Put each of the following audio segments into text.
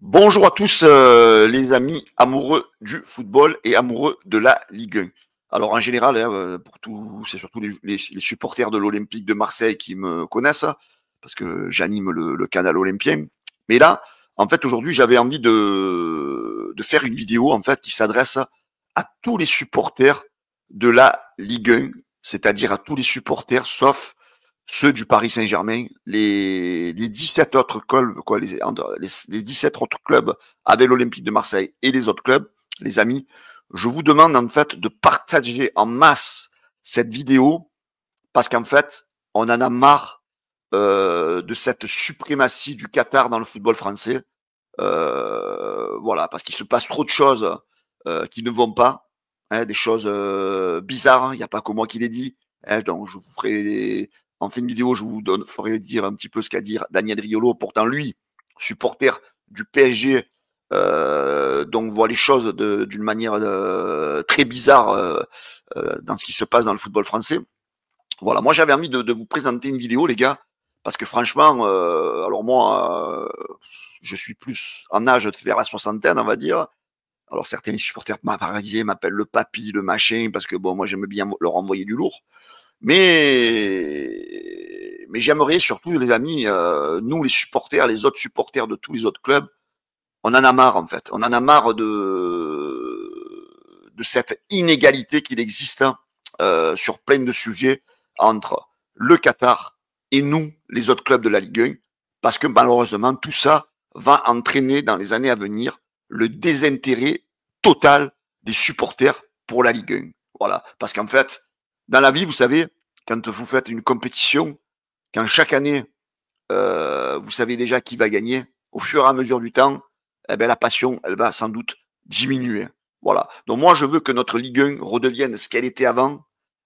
Bonjour à tous les amis amoureux du football et amoureux de la Ligue 1. Alors en général, hein, pour tout, c'est surtout les supporters de l'Olympique de Marseille qui me connaissent, parce que j'anime le canal olympien. Mais là, en fait, aujourd'hui, j'avais envie de faire une vidéo en fait qui s'adresse à tous les supporters de la Ligue 1, c'est-à-dire à tous les supporters sauf ceux du Paris Saint-Germain, les 17 autres clubs, quoi, les 17 autres clubs avec l'Olympique de Marseille et les autres clubs, les amis, je vous demande en fait de partager en masse cette vidéo parce qu'en fait, on en a marre de cette suprématie du Qatar dans le football français. Voilà, parce qu'il se passe trop de choses qui ne vont pas, hein, des choses bizarres. Il n'y a pas que moi qui l'ai dit. Hein, donc, je vous ferai en fin de vidéo, je vous ferai dire un petit peu ce qu'a dit Daniel Riolo. Pourtant, lui, supporter du PSG, donc voit les choses d'une manière très bizarre dans ce qui se passe dans le football français. Voilà, moi j'avais envie de vous présenter une vidéo, les gars, parce que franchement, alors moi, je suis plus en âge de faire la soixantaine, on va dire. Alors certains supporters parisiens m'appellent le papy, le machin, parce que bon, moi j'aime bien leur envoyer du lourd. Mais j'aimerais surtout, les amis, nous les supporters, les autres supporters de tous les autres clubs, on en a marre en fait. On en a marre de cette inégalité qu'il existe sur plein de sujets entre le Qatar et nous, les autres clubs de la Ligue 1, parce que malheureusement, tout ça va entraîner dans les années à venir le désintérêt total des supporters pour la Ligue 1. Voilà. Parce qu'en fait, dans la vie, vous savez, quand vous faites une compétition, quand chaque année, vous savez déjà qui va gagner, au fur et à mesure du temps, eh ben, la passion, elle va sans doute diminuer. Voilà. Donc moi, je veux que notre Ligue 1 redevienne ce qu'elle était avant,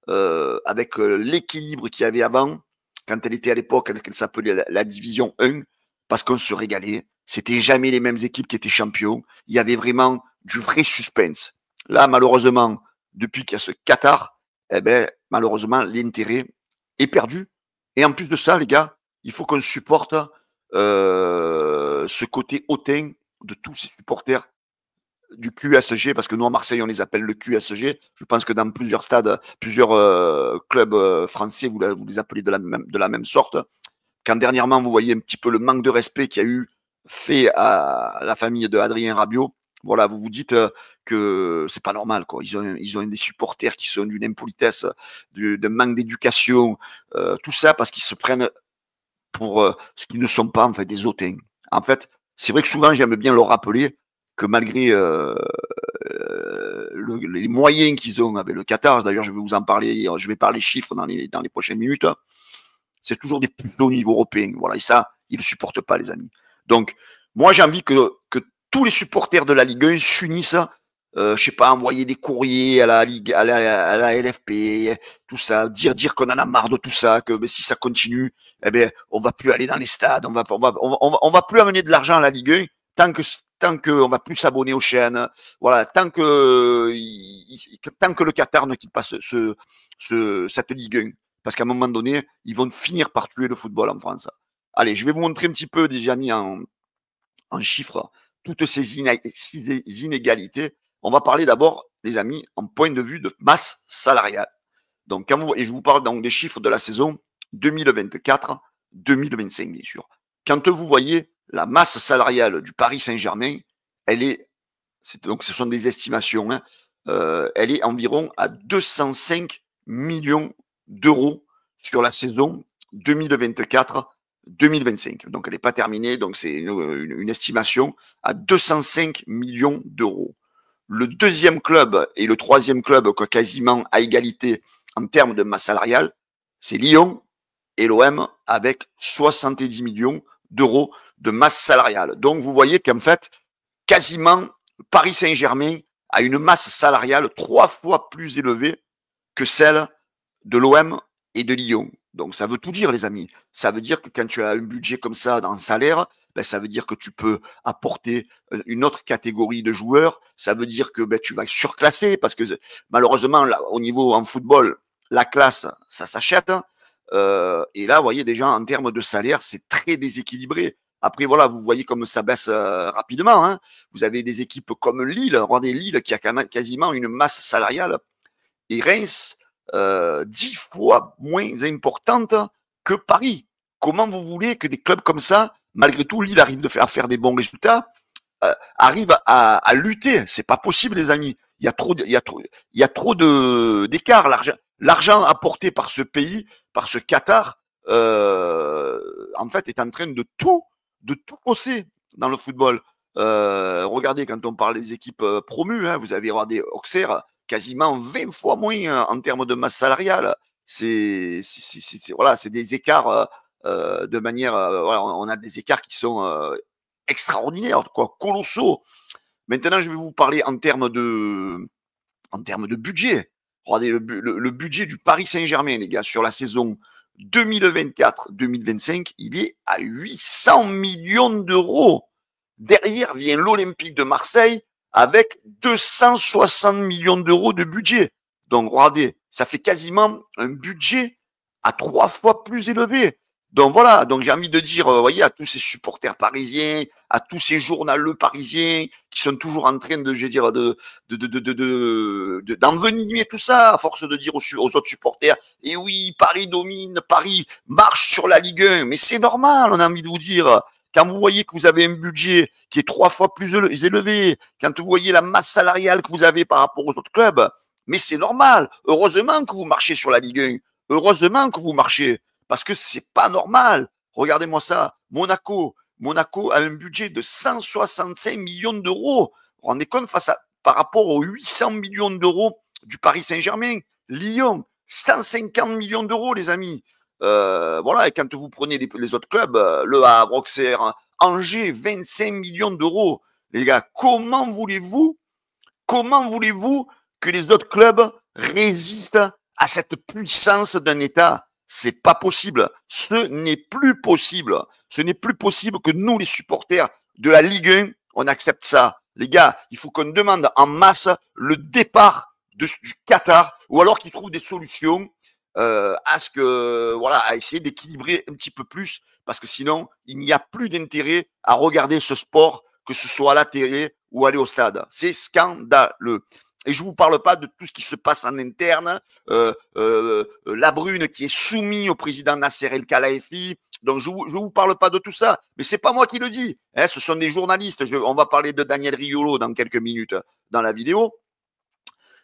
avec l'équilibre qu'il y avait avant, quand elle était à l'époque, qu'elle s'appelait la division 1, parce qu'on se régalait. C'était jamais les mêmes équipes qui étaient champions. Il y avait vraiment du vrai suspense. Là, malheureusement, depuis qu'il y a ce Qatar, eh ben, malheureusement, l'intérêt est perdu. Et en plus de ça, les gars, il faut qu'on supporte ce côté hautain de tous ces supporters du QSG, parce que nous, à Marseille, on les appelle le QSG. Je pense que dans plusieurs stades, plusieurs clubs français, vous les appelez de la même sorte. Quand dernièrement, vous voyez un petit peu le manque de respect qu'il y a eu fait à la famille de Adrien Rabiot, voilà, vous vous dites que c'est pas normal, quoi. Ils ont des supporters qui sont d'une impolitesse, d'un manque d'éducation, tout ça parce qu'ils se prennent pour ce qu'ils ne sont pas, en fait, des hautains. En fait, c'est vrai que souvent, j'aime bien leur rappeler que malgré les moyens qu'ils ont avec le Qatar, d'ailleurs, je vais vous en parler, je vais parler chiffres dans les prochaines minutes, c'est toujours des plus hauts niveaux européens. Voilà, et ça, ils ne supportent pas, les amis. Donc, moi, j'ai envie que tous les supporters de la Ligue 1 s'unissent, je sais pas, envoyer des courriers à la Ligue, à la LFP, tout ça, dire qu'on en a marre de tout ça, que si ça continue, eh ben, on va plus aller dans les stades, on va plus amener de l'argent à la Ligue 1 tant qu'on va plus s'abonner aux chaînes, voilà, tant que le Qatar ne quitte pas cette Ligue 1. Parce qu'à un moment donné, ils vont finir par tuer le football en France. Allez, je vais vous montrer un petit peu, déjà mis en chiffres, toutes ces inégalités. On va parler d'abord, les amis, en point de vue de masse salariale. Donc, et je vous parle donc des chiffres de la saison 2024-2025, bien sûr. Quand vous voyez la masse salariale du Paris Saint-Germain, donc ce sont des estimations, hein, elle est environ à 205 millions d'euros sur la saison 2024-2025. Donc elle n'est pas terminée, donc c'est une estimation à 205 millions d'euros. Le deuxième club et le troisième club quasiment à égalité en termes de masse salariale, c'est Lyon et l'OM avec 70 millions d'euros de masse salariale. Donc vous voyez qu'en fait, quasiment Paris Saint-Germain a une masse salariale 3 fois plus élevée que celle de l'OM et de Lyon. Donc ça veut tout dire, les amis. Ça veut dire que quand tu as un budget comme ça dans le salaire, ben, ça veut dire que tu peux apporter une autre catégorie de joueurs. Ça veut dire que ben, tu vas surclasser parce que malheureusement, là, au niveau en football, la classe, ça s'achète. Et là, vous voyez déjà, en termes de salaire, c'est très déséquilibré. Après, voilà, vous voyez comme ça baisse rapidement. Hein. Vous avez des équipes comme Lille, regardez Lille qui a quasiment une masse salariale, et Reims 10 fois moins importante que Paris. Comment vous voulez que des clubs comme ça, malgré tout, Lille arrive à faire des bons résultats, arrive à lutter? C'est pas possible, les amis. Il y a trop d'écart. L'argent apporté par ce pays, par ce Qatar, en fait, est en train de tout hausser dans le football. Regardez, quand on parle des équipes promues, hein, vous avez des Auxerre quasiment 20 fois moins en termes de masse salariale. Voilà, c'est des écarts de manière. Voilà, on a des écarts qui sont extraordinaires, quoi, colossaux. Maintenant, je vais vous parler en termes de budget. Regardez le budget du Paris Saint-Germain, les gars, sur la saison 2024-2025, il est à 800 millions d'euros. Derrière vient l'Olympique de Marseille avec 260 millions d'euros de budget. Donc, regardez, ça fait quasiment un budget à 3 fois plus élevé. Donc voilà, donc j'ai envie de dire, voyez, à tous ces supporters parisiens, à tous ces journaleux parisiens qui sont toujours en train de, je veux dire, d'envenimer tout ça, à force de dire aux autres supporters, et oui, Paris domine, Paris marche sur la Ligue 1, mais c'est normal, on a envie de vous dire. Quand vous voyez que vous avez un budget qui est 3 fois plus élevé, quand vous voyez la masse salariale que vous avez par rapport aux autres clubs, mais c'est normal. Heureusement que vous marchez sur la Ligue 1. Heureusement que vous marchez. Parce que c'est pas normal. Regardez-moi ça. Monaco a un budget de 165 millions d'euros. Vous vous rendez compte par rapport aux 800 millions d'euros du Paris Saint-Germain. Lyon, 150 millions d'euros, les amis. Voilà, et quand vous prenez les autres clubs, Le Havre, Auxerre, Angers, 25 millions d'euros. Les gars, comment voulez-vous que les autres clubs résistent à cette puissance d'un État? C'est pas possible. Ce n'est plus possible. Ce n'est plus possible que nous, les supporters de la Ligue 1, on accepte ça. Les gars, il faut qu'on demande en masse le départ du Qatar, ou alors qu'ils trouvent des solutions à essayer d'équilibrer un petit peu plus, parce que sinon, il n'y a plus d'intérêt à regarder ce sport, que ce soit à la télé ou aller au stade. C'est scandaleux. Et je ne vous parle pas de tout ce qui se passe en interne, la Brune qui est soumise au président Nasser El Khelaifi. Donc, je ne vous parle pas de tout ça. Mais ce n'est pas moi qui le dis. Hein, ce sont des journalistes. On va parler de Daniel Riolo dans quelques minutes dans la vidéo.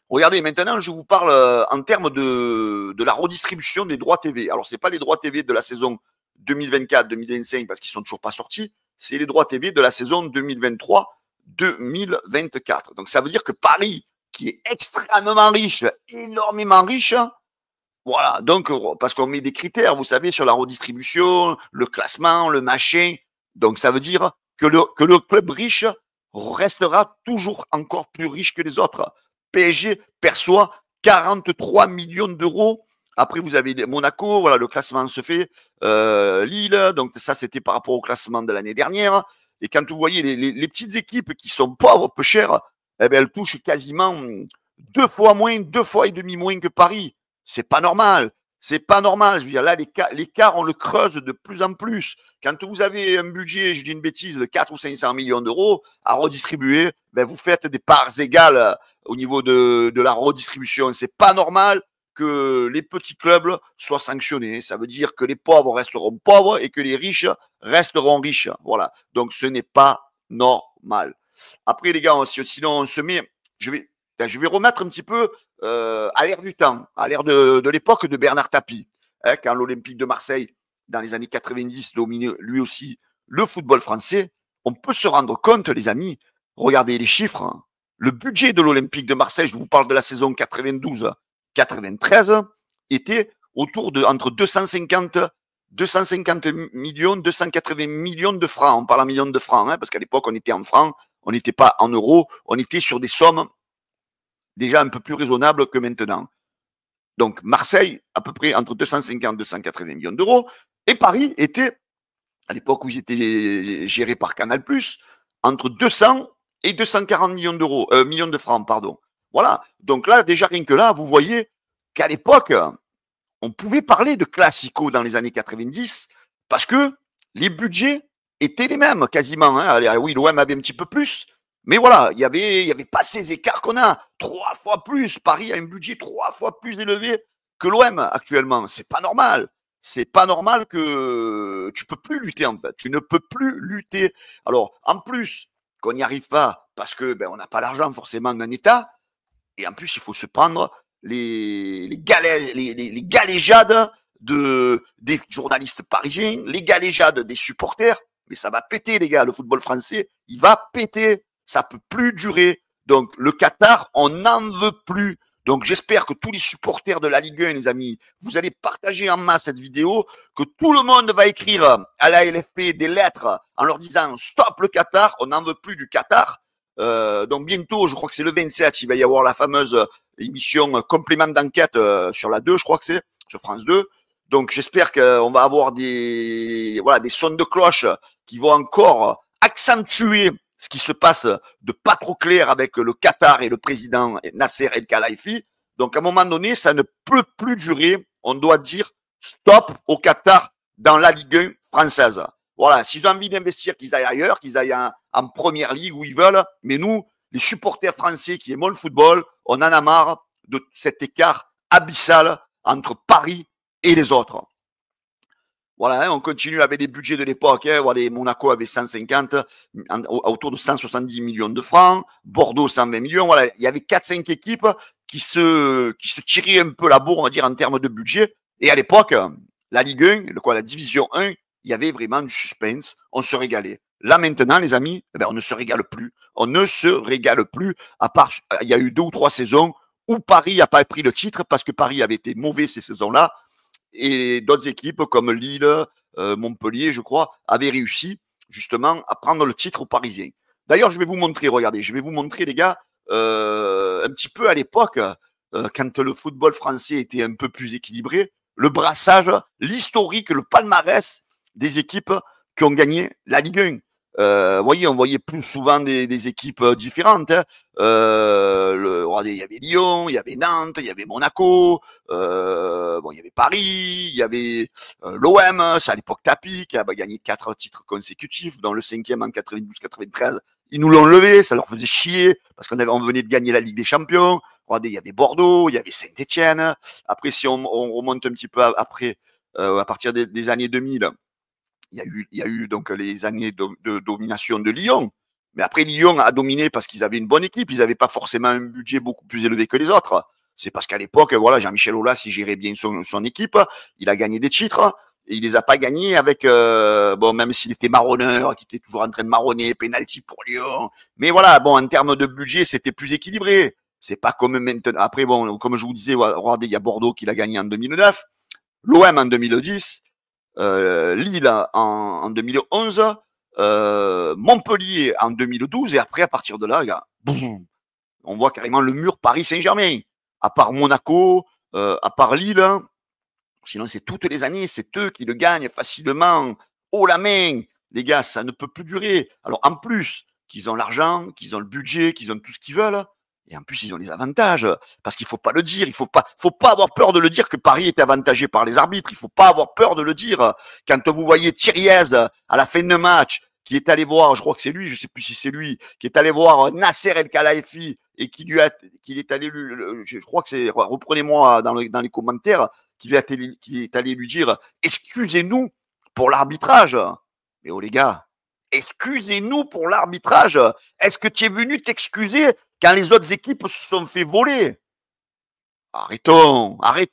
Regardez, maintenant, je vous parle en termes de la redistribution des droits TV. Alors, ce n'est pas les droits TV de la saison 2024-2025 parce qu'ils ne sont toujours pas sortis. C'est les droits TV de la saison 2023-2024. Donc, ça veut dire que Paris, qui est extrêmement riche, énormément riche, voilà, donc, parce qu'on met des critères, vous savez, sur la redistribution, le classement, le machin. Donc, ça veut dire que le club riche restera toujours encore plus riche que les autres. PSG perçoit 43 millions d'euros. Après, vous avez Monaco, voilà, le classement se fait. Lille, donc ça, c'était par rapport au classement de l'année dernière. Et quand vous voyez les petites équipes qui sont pauvres, peu chères, eh bien, elles touchent quasiment 2 fois moins, 2 fois et demi moins que Paris. C'est pas normal. C'est pas normal. Je veux dire, là, l'écart, on le creuse de plus en plus. Quand vous avez un budget, je dis une bêtise, de 400 ou 500 millions d'euros à redistribuer, ben, vous faites des parts égales au niveau de la redistribution. C'est pas normal que les petits clubs soient sanctionnés. Ça veut dire que les pauvres resteront pauvres et que les riches resteront riches. Voilà. Donc, ce n'est pas normal. Après, les gars, sinon, on se met. Je vais remettre un petit peu à l'ère du temps, à l'ère de l'époque de Bernard Tapie, hein, quand l'Olympique de Marseille, dans les années 90, dominait lui aussi le football français. On peut se rendre compte, les amis, regardez les chiffres. Hein. Le budget de l'Olympique de Marseille, je vous parle de la saison 92-93, était autour de entre 250 millions, 280 millions de francs. On parle en millions de francs, hein, parce qu'à l'époque, on était en francs, on n'était pas en euros, on était sur des sommes déjà un peu plus raisonnables que maintenant. Donc, Marseille, à peu près entre 250 et 280 millions d'euros, et Paris était, à l'époque où ils étaient gérés par Canal+, entre 200 et 240 millions d'euros, millions de francs, pardon. Voilà. Donc là, déjà, rien que là, vous voyez qu'à l'époque, on pouvait parler de classico dans les années 90 parce que les budgets étaient les mêmes quasiment. Hein. Allez, oui, l'OM avait un petit peu plus, mais voilà, il y avait pas ces écarts qu'on a. 3 fois plus. Paris a un budget 3 fois plus élevé que l'OM actuellement. C'est pas normal. C'est pas normal que tu peux plus lutter en fait. Tu ne peux plus lutter. Alors en plus qu'on n'y arrive pas parce que on n'a pas l'argent forcément d'un État. Et en plus, il faut se prendre les galéjades des journalistes parisiens, les galéjades des supporters. Mais ça va péter, les gars. Le football français, il va péter. Ça peut plus durer. Donc, le Qatar, on n'en veut plus. Donc, j'espère que tous les supporters de la Ligue 1, les amis, vous allez partager en masse cette vidéo, que tout le monde va écrire à la LFP des lettres en leur disant stop le Qatar, on n'en veut plus du Qatar. Donc bientôt, je crois que c'est le 27, il va y avoir la fameuse émission complément d'enquête sur la 2, je crois que c'est, sur France 2. Donc j'espère qu'on va avoir des sons de cloche qui vont encore accentuer ce qui se passe de pas trop clair avec le Qatar et le président Nasser El Khelaifi. Donc à un moment donné, ça ne peut plus durer. On doit dire stop au Qatar dans la Ligue 1 française. Voilà, s'ils ont envie d'investir, qu'ils aillent ailleurs, qu'ils aillent en première ligue où ils veulent. Mais nous, les supporters français qui aiment le football, on en a marre de cet écart abyssal entre Paris et les autres. Voilà, hein, on continue avec les budgets de l'époque. Hein, voilà, Monaco avait 150, autour de 170 millions de francs. Bordeaux, 120 millions. Voilà, il y avait 4-5 équipes qui se tiraient un peu la bourre, on va dire, en termes de budget. Et à l'époque, la Ligue 1, la Division 1, il y avait vraiment du suspense, on se régalait. Là maintenant, les amis, on ne se régale plus. On ne se régale plus, à part, il y a eu 2 ou 3 saisons où Paris n'a pas pris le titre parce que Paris avait été mauvais ces saisons-là et d'autres équipes comme Lille, Montpellier, je crois, avaient réussi justement à prendre le titre aux Parisiens. D'ailleurs, je vais vous montrer, regardez, je vais vous montrer les gars, un petit peu à l'époque, quand le football français était un peu plus équilibré, le brassage, l'historique, le palmarès des équipes qui ont gagné la Ligue 1. Voyez, on voyait plus souvent des équipes différentes. Hein. Il y avait Lyon, il y avait Nantes, il y avait Monaco, il y avait Paris, il y avait l'OM, c'est à l'époque Tapi, qui a gagné 4 titres consécutifs, dont le 5e en 92-93. Ils nous l'ont levé, ça leur faisait chier, parce on venait de gagner la Ligue des Champions. Regardez, il y avait Bordeaux, il y avait Saint-Etienne. Après, si on remonte un petit peu après, à partir des années 2000, il y a eu donc les années de domination de Lyon. Mais après, Lyon a dominé parce qu'ils avaient une bonne équipe. Ils n'avaient pas forcément un budget beaucoup plus élevé que les autres. C'est parce qu'à l'époque, voilà, Jean-Michel Aulas, il gérait bien son équipe. Il a gagné des titres. Et il les a pas gagnés avec, même s'il était marronneur, qu'il était toujours en train de marronner, penalty pour Lyon. Mais voilà, en termes de budget, c'était plus équilibré. C'est pas comme maintenant. Après, comme je vous disais, regardez, il y a Bordeaux qui l'a gagné en 2009, l'OM en 2010, Lille en 2011, Montpellier en 2012, et après, à partir de là, boum, on voit carrément le mur Paris-Saint-Germain. À part Monaco, à part Lille, sinon c'est toutes les années, c'est eux qui le gagnent facilement, haut la main. Les gars, ça ne peut plus durer. Alors en plus qu'ils ont l'argent, qu'ils ont le budget, qu'ils ont tout ce qu'ils veulent, et en plus ils ont les avantages, parce qu'il faut pas le dire, il faut pas avoir peur de le dire que Paris est avantagé par les arbitres, il faut pas avoir peur de le dire. Quand vous voyez Thiriez à la fin de match, qui est allé voir, je crois que c'est lui, je sais plus si c'est lui, qui est allé voir Nasser El Khelaifi et qui est allé lui, je crois que c'est, reprenez-moi dans les commentaires, qui est allé lui dire excusez-nous pour l'arbitrage. Mais oh les gars, excusez-nous pour l'arbitrage. Est-ce que tu es venu t'excuser quand les autres équipes se sont fait voler? Arrêtons avec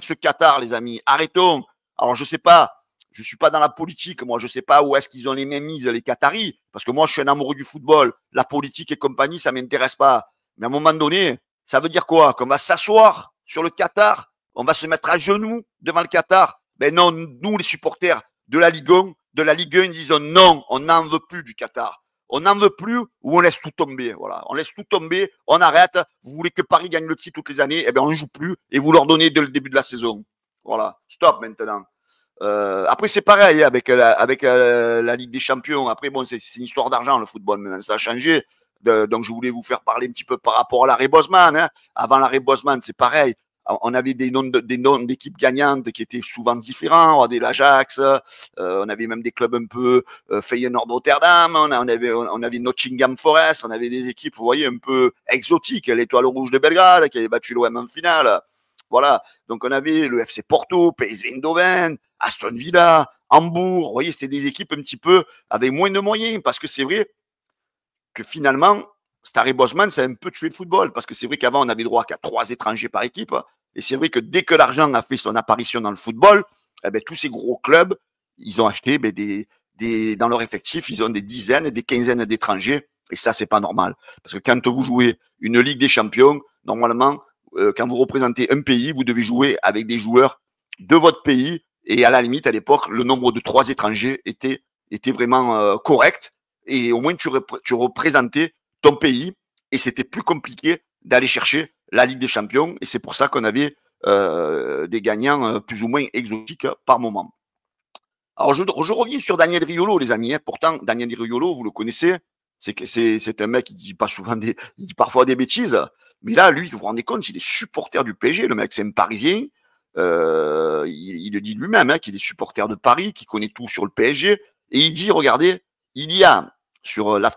ce Qatar, les amis. Arrêtons. Alors je sais pas, je suis pas dans la politique, moi je sais pas où est-ce qu'ils ont les mêmes mises, les Qataris, parce que moi je suis un amoureux du football. La politique et compagnie, ça m'intéresse pas. Mais à un moment donné, ça veut dire quoi? Qu'on va s'asseoir sur le Qatar? On va se mettre à genoux devant le Qatar? Ben non, nous les supporters de la Ligue 1, disons non, on n'en veut plus du Qatar. On n'en veut plus ou on laisse tout tomber. Voilà, on laisse tout tomber, on arrête. Vous voulez que Paris gagne le titre toutes les années, eh bien on ne joue plus et vous leur donnez dès le début de la saison. Voilà, stop maintenant. Après c'est pareil avec la Ligue des Champions. Après bon, c'est une histoire d'argent le football. Maintenant ça a changé. Donc je voulais vous faire parler un petit peu par rapport à l'arrêt Bosman. Hein. Avant l'arrêt Bosman, c'est pareil. On avait des noms d'équipes gagnantes qui étaient souvent différents. On avait l'Ajax, on avait même des clubs un peu Feyenoord Rotterdam, on avait Nottingham Forest, on avait des équipes, vous voyez, un peu exotiques. L'Étoile Rouge de Belgrade qui avait battu l'OM en finale. Voilà. Donc on avait le FC Porto, PSV Eindhoven, Aston Villa, Hambourg. Vous voyez, c'était des équipes un petit peu avec moins de moyens parce que c'est vrai que finalement, Starry Bosman, ça a un peu tué le football parce que c'est vrai qu'avant, on avait droit qu'à 3 étrangers par équipe. Et c'est vrai que dès que l'argent a fait son apparition dans le football, eh ben, tous ces gros clubs, ils ont acheté dans leur effectif, ils ont des dizaines, des quinzaines d'étrangers. Et ça, c'est pas normal. Parce que quand vous jouez une Ligue des Champions, normalement, quand vous représentez un pays, vous devez jouer avec des joueurs de votre pays. Et à la limite, à l'époque, le nombre de 3 étrangers était vraiment correct. Et au moins, tu représentais ton pays. Et c'était plus compliqué d'aller chercher la Ligue des Champions. Et c'est pour ça qu'on avait des gagnants plus ou moins exotiques par moment. Alors, je reviens sur Daniel Riolo, les amis. Pourtant, Daniel Riolo, vous le connaissez, c'est un mec qui dit pas souvent il dit parfois des bêtises. Mais là, lui, vous vous rendez compte, il est supporter du PSG. Le mec, c'est un Parisien. Il le dit lui-même, qu'il est supporter de Paris, qui connaît tout sur le PSG. Et il dit, regardez, il y a,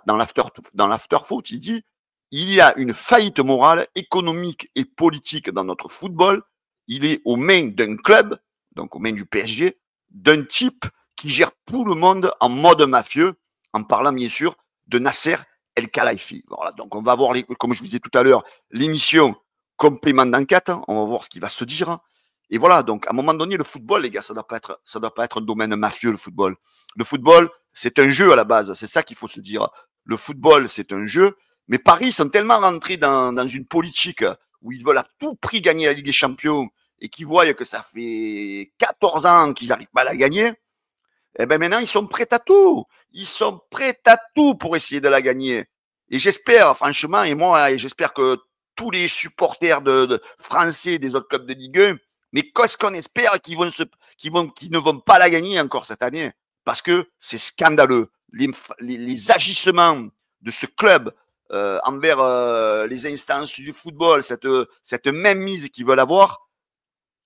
dans l'after-foot, il dit, il y a une faillite morale, économique et politique dans notre football. Il est aux mains d'un club, donc aux mains du PSG, d'un type qui gère tout le monde en mode mafieux, en parlant bien sûr de Nasser El Khelaifi. Voilà, donc on va voir, comme je vous disais tout à l'heure, l'émission complément d'enquête, on va voir ce qui va se dire. Et voilà, donc à un moment donné, le football, les gars, ça doit pas être un domaine mafieux, le football. Le football, c'est un jeu à la base, c'est ça qu'il faut se dire. Le football, c'est un jeu, mais Paris sont tellement rentrés dans une politique où ils veulent à tout prix gagner la Ligue des Champions et qui voient que ça fait 14 ans qu'ils n'arrivent pas à la gagner, eh ben maintenant, ils sont prêts à tout. Ils sont prêts à tout pour essayer de la gagner. Et j'espère, franchement, et moi, j'espère que tous les supporters de français des autres clubs de Ligue 1, mais qu'est-ce qu'on espère qu'ils ne vont pas la gagner encore cette année? Parce que c'est scandaleux. Les agissements de ce club envers les instances du football, cette même mise qu'ils veulent avoir,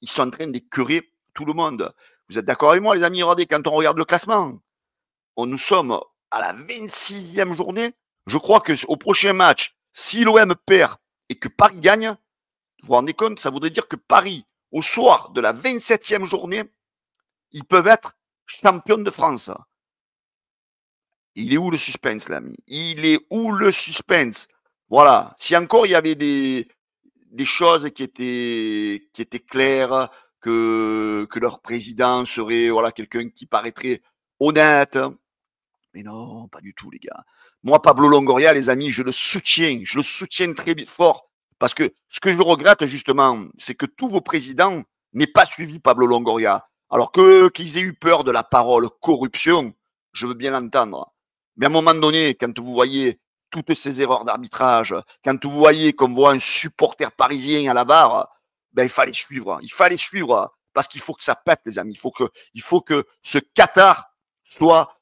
ils sont en train d'écœurer tout le monde. Vous êtes d'accord avec moi, les amis? Regardez, quand on regarde le classement, nous sommes à la 26e journée. Je crois qu'au prochain match, si l'OM perd et que Paris gagne, vous vous rendez compte, ça voudrait dire que Paris, au soir de la 27e journée, ils peuvent être champions de France. Il est où le suspense, l'ami? Il est où le suspense? Voilà. Si encore il y avait des choses qui étaient claires, que leur président serait voilà quelqu'un qui paraîtrait honnête. Mais non, pas du tout, les gars. Moi, Pablo Longoria, les amis, je le soutiens très fort. Parce que ce que je regrette, justement, c'est que tous vos présidents n'aient pas suivi Pablo Longoria. Alors qu'ils aient eu peur de la parole corruption, je veux bien l'entendre. Mais à un moment donné, quand vous voyez toutes ces erreurs d'arbitrage, quand vous voyez qu'on voit un supporter parisien à la barre, ben, il fallait suivre. Il fallait suivre. Parce qu'il faut que ça pète, les amis. Il faut que ce Qatar soit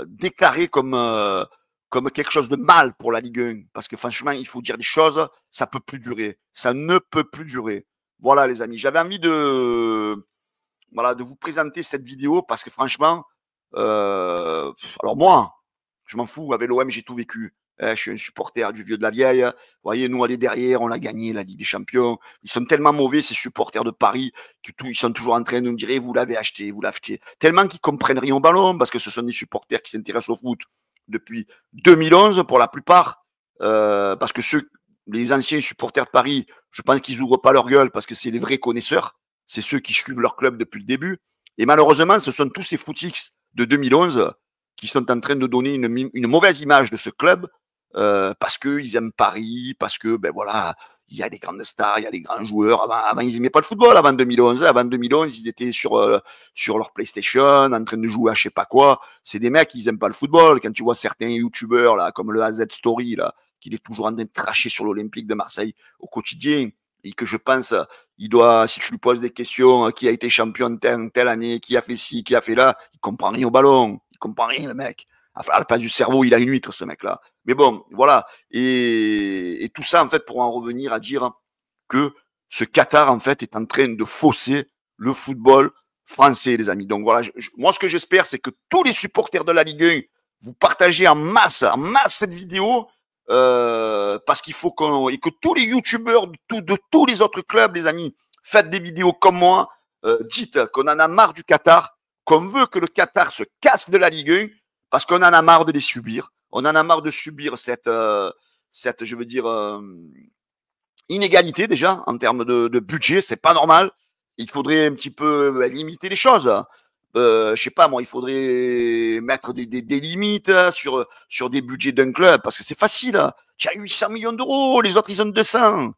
déclaré comme quelque chose de mal pour la Ligue 1. Parce que franchement, il faut dire des choses, ça peut plus durer. Ça ne peut plus durer. Voilà, les amis. J'avais envie de vous présenter cette vidéo parce que franchement, alors moi, je m'en fous. Avec l'OM, j'ai tout vécu. Je suis un supporter du vieux de la vieille. Vous voyez, nous, aller derrière, on l'a gagné, la Ligue des Champions. Ils sont tellement mauvais, ces supporters de Paris, ils sont toujours en train de nous dire, vous l'avez acheté, vous l'avez acheté. Tellement qu'ils comprennent rien au ballon, parce que ce sont des supporters qui s'intéressent au foot depuis 2011 pour la plupart. Parce que les anciens supporters de Paris, je pense qu'ils n'ouvrent pas leur gueule parce que c'est des vrais connaisseurs. C'est ceux qui suivent leur club depuis le début. Et malheureusement, ce sont tous ces footix de 2011 qui sont en train de donner une mauvaise image de ce club parce qu'ils aiment Paris, parce que, ben voilà, il y a des grandes stars, il y a des grands joueurs. Avant ils n'aimaient pas le football, avant 2011. Avant 2011, ils étaient sur leur PlayStation, en train de jouer à je sais pas quoi. C'est des mecs, ils n'aiment pas le football. Quand tu vois certains youtubeurs, là, comme le AZ Story, là, qu'il est toujours en train de cracher sur l'Olympique de Marseille au quotidien, et que je pense, si tu lui poses des questions, qui a été champion telle année, qui a fait ci, qui a fait là, il comprend rien au ballon. Il comprend rien, le mec. Enfin, à la place du cerveau, il a une huître, ce mec-là. Mais bon, voilà. Et tout ça, en fait, pour en revenir à dire que ce Qatar, en fait, est en train de fausser le football français, les amis. Donc voilà, moi, ce que j'espère, c'est que tous les supporters de la Ligue 1, vous partagez en masse cette vidéo, parce qu'il faut et que tous les youtubeurs de tous les autres clubs, les amis, faites des vidéos comme moi, dites qu'on en a marre du Qatar, qu'on veut que le Qatar se casse de la Ligue 1, parce qu'on en a marre de les subir. On en a marre de subir cette je veux dire, inégalité déjà en termes de budget, c'est pas normal. Il faudrait un petit peu limiter les choses. Je sais pas moi, il faudrait mettre des limites sur des budgets d'un club parce que c'est facile. Tu as 800 millions d'euros, les autres ils ont 200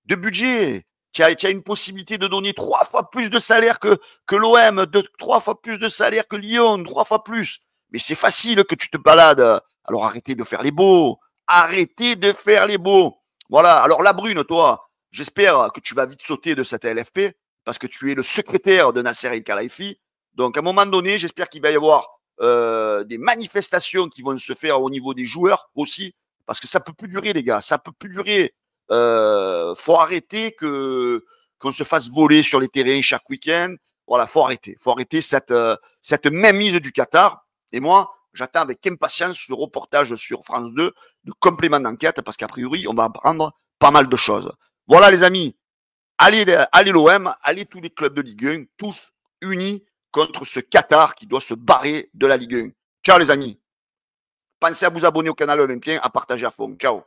de budget. Tu as une possibilité de donner 3 fois plus de salaire que l'OM, 3 fois plus de salaire que Lyon, 3 fois plus. Mais c'est facile que tu te balades. Alors arrêtez de faire les beaux. Arrêtez de faire les beaux. Voilà. Alors la Brune, toi, j'espère que tu vas vite sauter de cette LFP parce que tu es le secrétaire de Nasser El Khelaifi. Donc à un moment donné, j'espère qu'il va y avoir des manifestations qui vont se faire au niveau des joueurs aussi parce que ça peut plus durer, les gars. Ça peut plus durer. Faut arrêter qu'on se fasse voler sur les terrains chaque week-end. Voilà, faut arrêter cette mainmise du Qatar. Et moi, j'attends avec impatience ce reportage sur France 2 de complément d'enquête parce qu'a priori, on va apprendre pas mal de choses. Voilà, les amis. Allez l'OM, allez tous les clubs de Ligue 1, tous unis contre ce Qatar qui doit se barrer de la Ligue 1. Ciao, les amis. Pensez à vous abonner au canal Olympien, à partager à fond. Ciao.